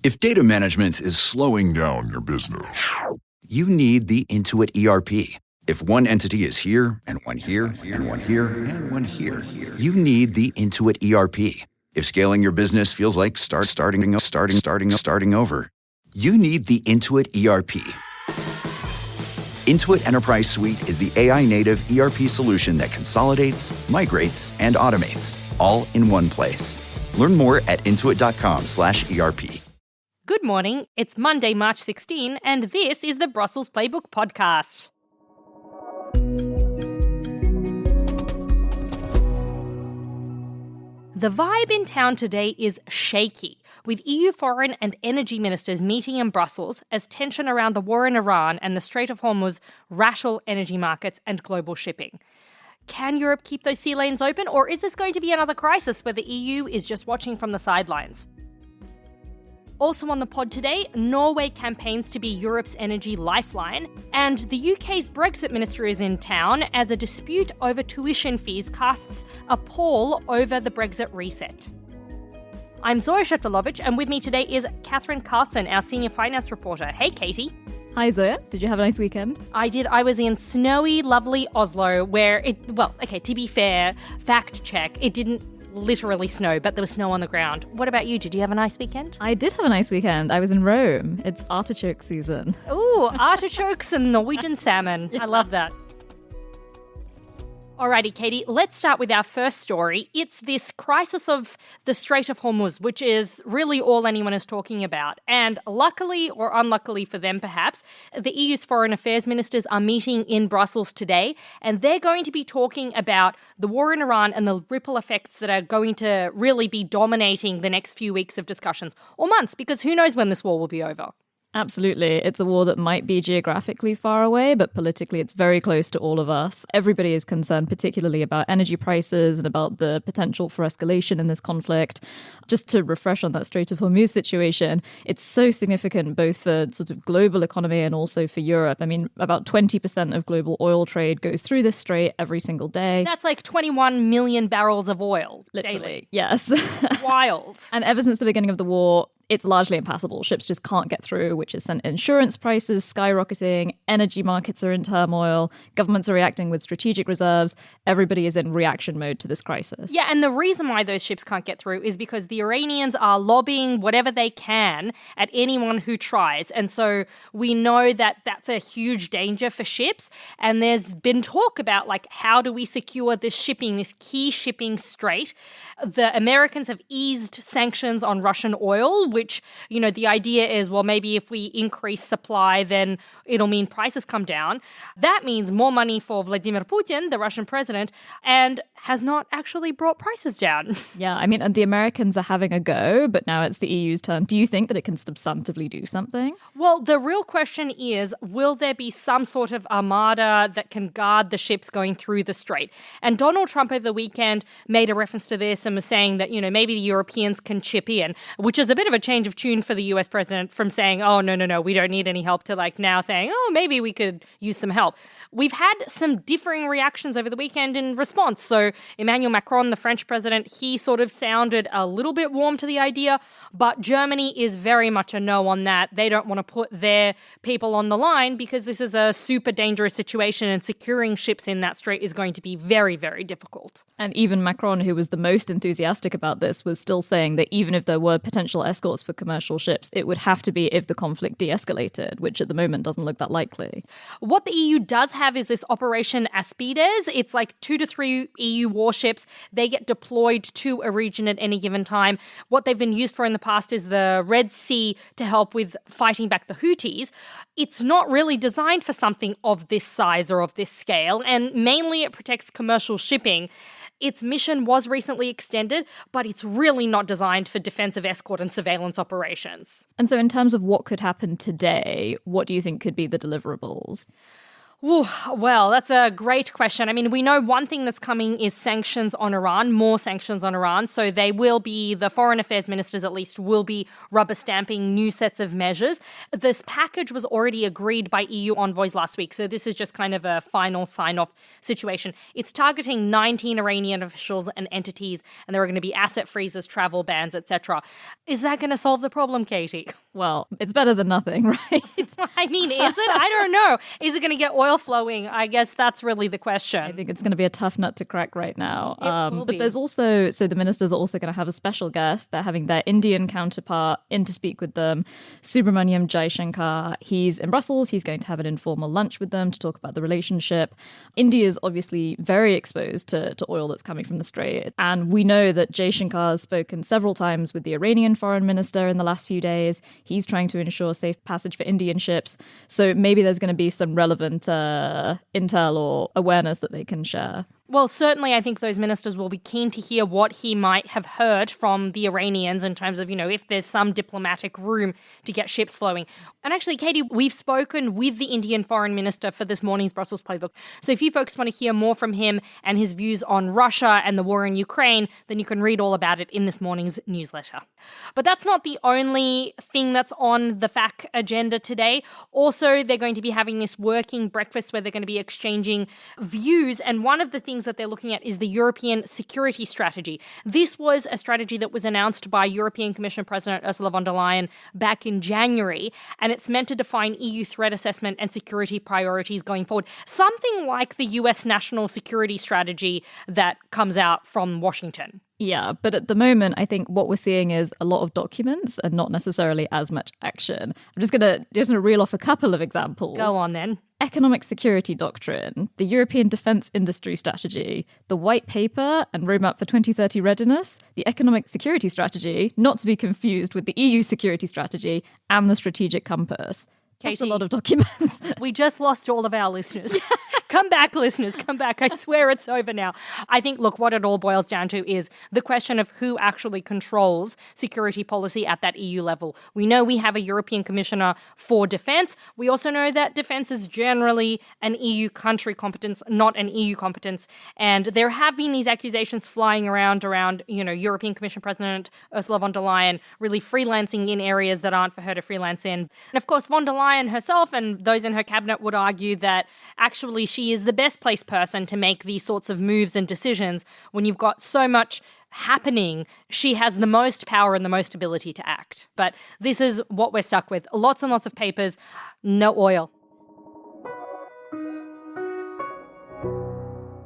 If data management is slowing down your business, you need the Intuit ERP. If one entity is here, and one here, and one here, and one here, you need the Intuit ERP. If scaling your business feels like starting over, you need the Intuit ERP. Intuit Enterprise Suite is the AI-native ERP solution that consolidates, migrates, and automates, all in one place. Learn more at intuit.com/ERP. Good morning, it's Monday, March 16, and this is the Brussels Playbook Podcast. The vibe in town today is shaky, with EU foreign and energy ministers meeting in Brussels as tension around the war in Iran and the Strait of Hormuz rattle energy markets and global shipping. Can Europe keep those sea lanes open, or is this going to be another crisis where the EU is just watching from the sidelines? Also on the pod today, Norway campaigns to be Europe's energy lifeline, and the UK's Brexit minister is in town as a dispute over tuition fees casts a pall over the Brexit reset. I'm Zoya Sheftalovich, and with me today is Kathryn Carlson, our senior finance reporter. Hey, Katie. Hi, Zoya. Did you have a nice weekend? I did. I was in snowy, lovely Oslo, where to be fair, fact check, it didn't literally snow, but there was snow on the ground. What about you? Did you have a nice weekend? I did have a nice weekend. I was in Rome. It's artichoke season. Ooh, artichokes and Norwegian salmon. Yeah. I love that. Alrighty, Katie, let's start with our first story. It's this crisis of the Strait of Hormuz, which is really all anyone is talking about. And luckily, or unluckily for them perhaps, the EU's foreign affairs ministers are meeting in Brussels today, and they're going to be talking about the war in Iran and the ripple effects that are going to really be dominating the next few weeks of discussions, or months, because who knows when this war will be over. Absolutely. It's a war that might be geographically far away, but politically it's very close to all of us. Everybody is concerned particularly about energy prices and about the potential for escalation in this conflict. Just to refresh on that Strait of Hormuz situation, it's so significant both for sort of global economy and also for Europe. I mean, about 20% of global oil trade goes through this strait every single day. That's like 21 million barrels of oil Literally, daily. yes. Wild. And ever since the beginning of the war, it's largely impassable. Ships just can't get through, which has sent insurance prices skyrocketing. Energy markets are in turmoil. Governments are reacting with strategic reserves. Everybody is in reaction mode to this crisis. Yeah, and the reason why those ships can't get through is because the Iranians are lobbying whatever they can at anyone who tries. And so we know that that's a huge danger for ships. And there's been talk about, like, how do we secure this shipping, this key shipping strait? The Americans have eased sanctions on Russian oil, which, you know, the idea is, well, maybe if we increase supply, then it'll mean prices come down. That means more money for Vladimir Putin, the Russian president, and has not actually brought prices down. Yeah, I mean, and the Americans are having a go, but now it's the EU's turn. Do you think that it can substantively do something? Well, the real question is, will there be some sort of armada that can guard the ships going through the strait? And Donald Trump over the weekend made a reference to this and was saying that, you know, maybe the Europeans can chip in, which is a bit of a change of tune for the US president from saying, oh, no, we don't need any help, to like now saying, oh, maybe we could use some help. We've had some differing reactions over the weekend in response. So Emmanuel Macron, the French president, he sort of sounded a little bit warm to the idea, but Germany is very much a no on that. They don't want to put their people on the line because this is a super dangerous situation and securing ships in that strait is going to be very, very difficult. And even Macron, who was the most enthusiastic about this, was still saying that even if there were potential escorts for commercial ships, it would have to be if the conflict de-escalated, which at the moment doesn't look that likely. What the EU does have is this Operation Aspides. It's like 2 to 3 EU warships. They get deployed to a region at any given time. What they've been used for in the past is the Red Sea to help with fighting back the Houthis. It's not really designed for something of this size or of this scale, and mainly it protects commercial shipping. Its mission was recently extended, but it's really not designed for defensive escort and surveillance operations. And so in terms of what could happen today, what do you think could be the deliverables? Ooh, well, that's a great question. I mean, we know one thing that's coming is sanctions on Iran, more sanctions on Iran. So the foreign affairs ministers at least, will be rubber stamping new sets of measures. This package was already agreed by EU envoys last week. So this is just kind of a final sign-off situation. It's targeting 19 Iranian officials and entities, and there are going to be asset freezes, travel bans, etc. Is that going to solve the problem, Katie? Well, it's better than nothing, right? I mean, is it? I don't know. Is it going to get oil flowing? I guess that's really the question. I think it's going to be a tough nut to crack right now. Will but be. there's also, so the ministers are also going to have a special guest. They're having their Indian counterpart in to speak with them, Subramaniam Jaishankar. He's in Brussels. He's going to have an informal lunch with them to talk about the relationship. India is obviously very exposed to oil that's coming from the Strait. And we know that Jaishankar has spoken several times with the Iranian foreign minister in the last few days. He's trying to ensure safe passage for Indian ships. So maybe there's going to be some relevant intel or awareness that they can share. Well, certainly I think those ministers will be keen to hear what he might have heard from the Iranians in terms of, if there's some diplomatic room to get ships flowing. And actually, Katie, we've spoken with the Indian foreign minister for this morning's Brussels Playbook. So if you folks want to hear more from him and his views on Russia and the war in Ukraine, then you can read all about it in this morning's newsletter. But that's not the only thing that's on the FAC agenda today. Also, they're going to be having this working breakfast where they're going to be exchanging views. And one of the things that they're looking at is the European security strategy. This was a strategy that was announced by European Commission President Ursula von der Leyen back in January, and it's meant to define EU threat assessment and security priorities going forward. Something like the US national security strategy that comes out from Washington. Yeah, but at the moment, I think what we're seeing is a lot of documents and not necessarily as much action. I'm just gonna reel off a couple of examples. Go on then. Economic security doctrine, the European defence industry strategy, the white paper and roadmap for 2030 readiness, the economic security strategy, not to be confused with the EU security strategy, and the strategic compass. That's a Katie, lot of documents. We just lost all of our listeners. Come back, listeners, come back. I swear it's over now. I think, look, what it all boils down to is the question of who actually controls security policy at that EU level. We know we have a European Commissioner for Defence. We also know that defence is generally an EU country competence, not an EU competence. And there have been these accusations flying around, European Commission President Ursula von der Leyen really freelancing in areas that aren't for her to freelance in. And of course, von der Leyen herself and those in her cabinet would argue that actually she is the best placed person to make these sorts of moves and decisions. When you've got so much happening, she has the most power and the most ability to act. But this is what we're stuck with. Lots and lots of papers, no oil.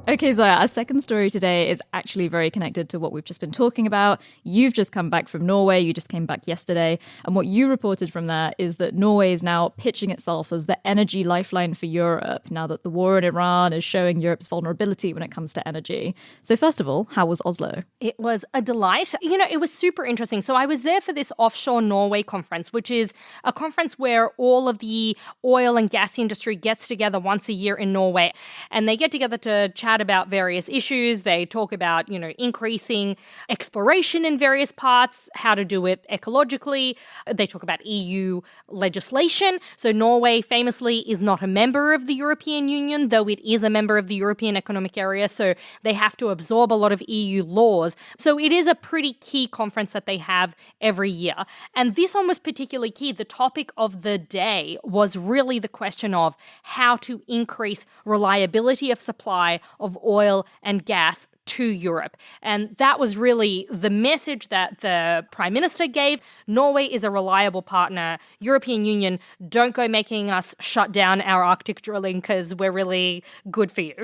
Okay, Zoya, our second story today is actually very connected to what we've just been talking about. You've just come back from Norway. You just came back yesterday. And what you reported from there is that Norway is now pitching itself as the energy lifeline for Europe, now that the war in Iran is showing Europe's vulnerability when it comes to energy. So first of all, how was Oslo? It was a delight. It was super interesting. So I was there for this Offshore Norway conference, which is a conference where all of the oil and gas industry gets together once a year in Norway. And they get together to chat about various issues. They talk about, increasing exploration in various parts, how to do it ecologically. They talk about EU legislation. So Norway famously is not a member of the European Union, though it is a member of the European Economic Area. So they have to absorb a lot of EU laws. So it is a pretty key conference that they have every year. And this one was particularly key. The topic of the day was really the question of how to increase reliability of supply of oil and gas to Europe. And that was really the message that the Prime Minister gave. Norway is a reliable partner. European Union, don't go making us shut down our Arctic drilling because we're really good for you.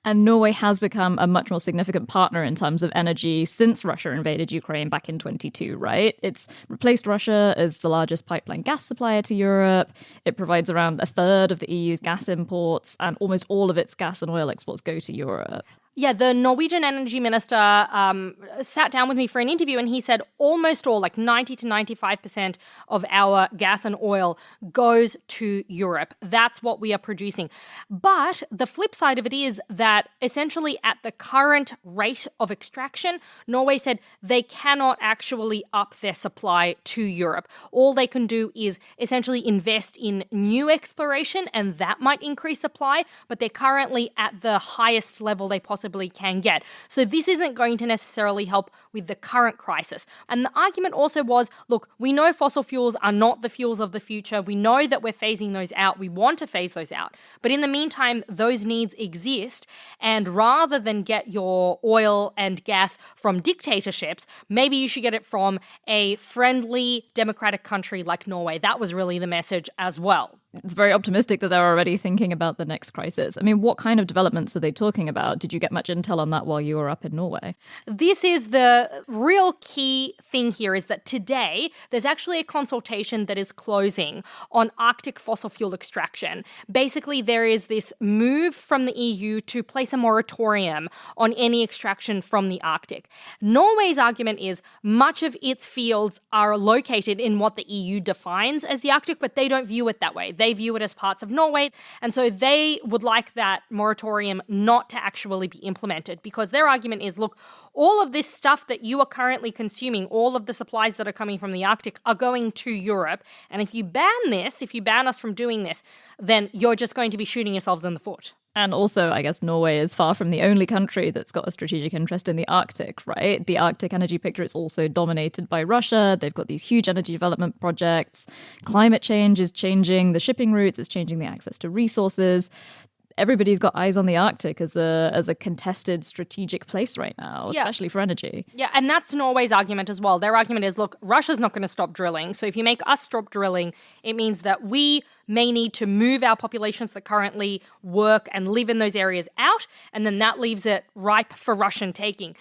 And Norway has become a much more significant partner in terms of energy since Russia invaded Ukraine back in 2022, right? It's replaced Russia as the largest pipeline gas supplier to Europe. It provides around a third of the EU's gas imports, and almost all of its gas and oil exports go to Europe. Yeah, the Norwegian energy minister sat down with me for an interview, and he said almost all, like 90 to 95% of our gas and oil goes to Europe. That's what we are producing. But the flip side of it is that essentially at the current rate of extraction, Norway said they cannot actually up their supply to Europe. All they can do is essentially invest in new exploration, and that might increase supply, but they're currently at the highest level they possibly can get. So this isn't going to necessarily help with the current crisis. And the argument also was, look, we know fossil fuels are not the fuels of the future. We know that we're phasing those out. We want to phase those out. But in the meantime, those needs exist. And rather than get your oil and gas from dictatorships, maybe you should get it from a friendly democratic country like Norway. That was really the message as well. It's very optimistic that they're already thinking about the next crisis. I mean, what kind of developments are they talking about? Did you get much intel on that while you were up in Norway? This is the real key thing here, is that today there's actually a consultation that is closing on Arctic fossil fuel extraction. Basically, there is this move from the EU to place a moratorium on any extraction from the Arctic. Norway's argument is much of its fields are located in what the EU defines as the Arctic, but they don't view it that way. They view it as parts of Norway, and so they would like that moratorium not to actually be implemented, because their argument is, look, all of this stuff that you are currently consuming, all of the supplies that are coming from the Arctic are going to Europe, and if you ban this, if you ban us from doing this, then you're just going to be shooting yourselves in the foot. And also, I guess Norway is far from the only country that's got a strategic interest in the Arctic, right? The Arctic energy picture is also dominated by Russia. They've got these huge energy development projects. Climate change is changing the shipping routes, it's changing the access to resources. Everybody's got eyes on the Arctic as a contested strategic place right now, especially for energy. Yeah, and that's Norway's argument as well. Their argument is, look, Russia's not going to stop drilling. So if you make us stop drilling, it means that we may need to move our populations that currently work and live in those areas out, and then that leaves it ripe for Russian taking.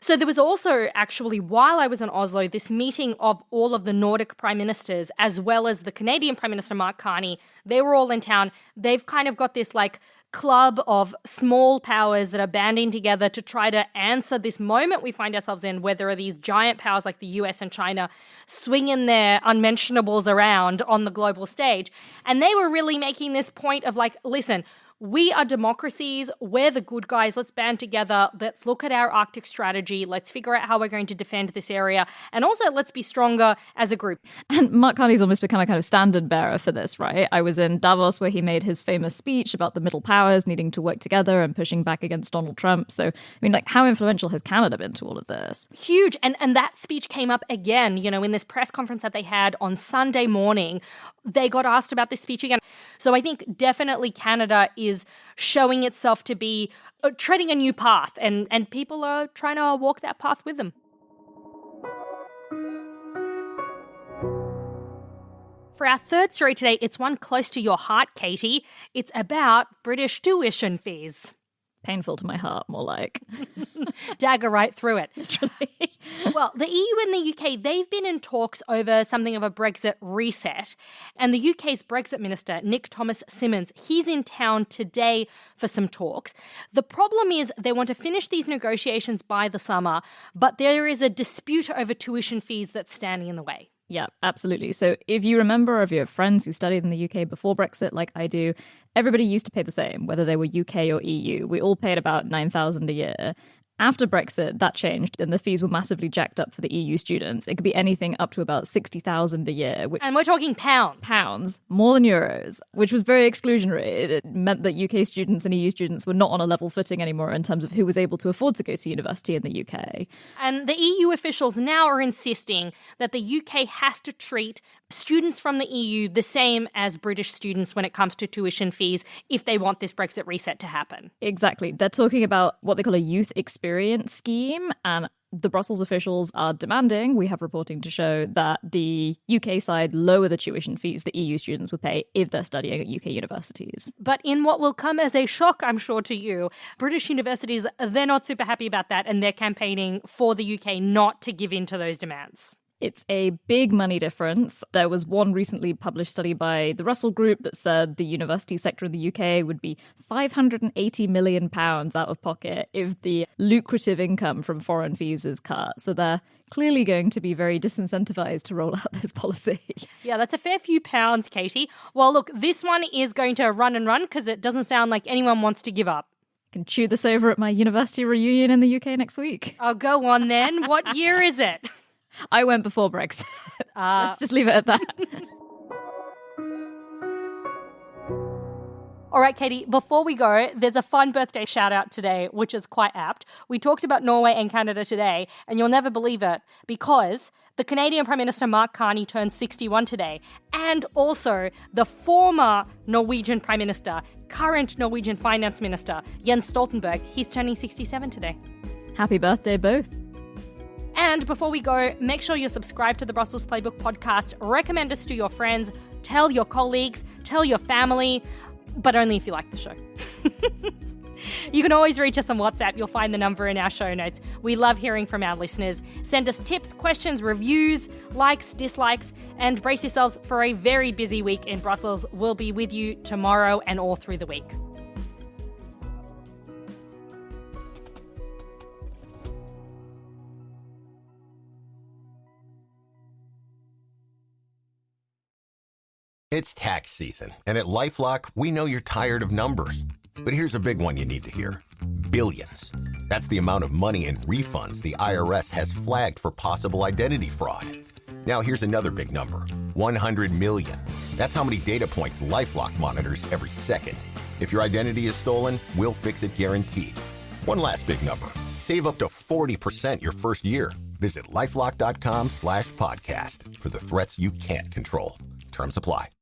So there was also actually, while I was in Oslo, this meeting of all of the Nordic prime ministers, as well as the Canadian Prime Minister Mark Carney. They were all in town. They've kind of got this like club of small powers that are banding together to try to answer this moment we find ourselves in, where there are these giant powers like the US and China swinging their unmentionables around on the global stage. And they were really making this point of like, listen, we are democracies. We're the good guys. Let's band together. Let's look at our Arctic strategy. Let's figure out how we're going to defend this area. And also, let's be stronger as a group. And Mark Carney's almost become a kind of standard bearer for this, right? I was in Davos where he made his famous speech about the middle powers needing to work together and pushing back against Donald Trump. So, I mean, like, how influential has Canada been to all of this? Huge. And that speech came up again, you know, in this press conference that they had on Sunday morning. They got asked about this speech again. So I think definitely Canada is showing itself to be treading a new path, and people are trying to walk that path with them. For our third story today, it's one close to your heart, Katie. It's about British tuition fees. Painful to my heart, more like. Dagger right through it. Literally. Well, the EU and the UK, they've been in talks over something of a Brexit reset. And the UK's Brexit minister, Nick Thomas-Symonds, he's in town today for some talks. The problem is they want to finish these negotiations by the summer, but there is a dispute over tuition fees that's standing in the way. Yeah, absolutely. So if you remember, or if you have friends who studied in the UK before Brexit, like I do, everybody used to pay the same, whether they were UK or EU. We all paid about $9,000 a year. After Brexit, that changed, and the fees were massively jacked up for the EU students. It could be anything up to about $60,000 a year. And we're talking pounds. Pounds, more than euros, which was very exclusionary. It meant that UK students and EU students were not on a level footing anymore in terms of who was able to afford to go to university in the UK. And the EU officials now are insisting that the UK has to treat students from the EU the same as British students when it comes to tuition fees if they want this Brexit reset to happen. Exactly. They're talking about what they call a youth experience scheme, and the Brussels officials are demanding, we have reporting to show, that the UK side lower the tuition fees that EU students would pay if they're studying at UK universities. But in what will come as a shock, I'm sure, to you, British universities, they're not super happy about that, and they're campaigning for the UK not to give in to those demands. It's a big money difference. There was one recently published study by the Russell Group that said the university sector in the UK would be £580 million out of pocket if the lucrative income from foreign fees is cut. So they're clearly going to be very disincentivized to roll out this policy. Yeah, that's a fair few pounds, Katie. Well, look, this one is going to run and run because it doesn't sound like anyone wants to give up. Can chew this over at my university reunion in the UK next week. Oh, go on then. What year is it? I went before Brexit. Let's just leave it at that. All right, Katie, before we go, there's a fun birthday shout out today, which is quite apt. We talked about Norway and Canada today, and you'll never believe it because the Canadian Prime Minister Mark Carney turned 61 today. And also the former Norwegian Prime Minister, current Norwegian Finance Minister, Jens Stoltenberg, he's turning 67 today. Happy birthday, both. And before we go, make sure you're subscribed to the Brussels Playbook podcast, recommend us to your friends, tell your colleagues, tell your family, but only if you like the show. You can always reach us on WhatsApp. You'll find the number in our show notes. We love hearing from our listeners. Send us tips, questions, reviews, likes, dislikes, and brace yourselves for a very busy week in Brussels. We'll be with you tomorrow and all through the week. It's tax season, and at LifeLock, we know you're tired of numbers. But here's a big one you need to hear. Billions. That's the amount of money in refunds the IRS has flagged for possible identity fraud. Now here's another big number. 100 million. That's how many data points LifeLock monitors every second. If your identity is stolen, we'll fix it guaranteed. One last big number. Save up to 40% your first year. Visit LifeLock.com/podcast for the threats you can't control. Terms apply.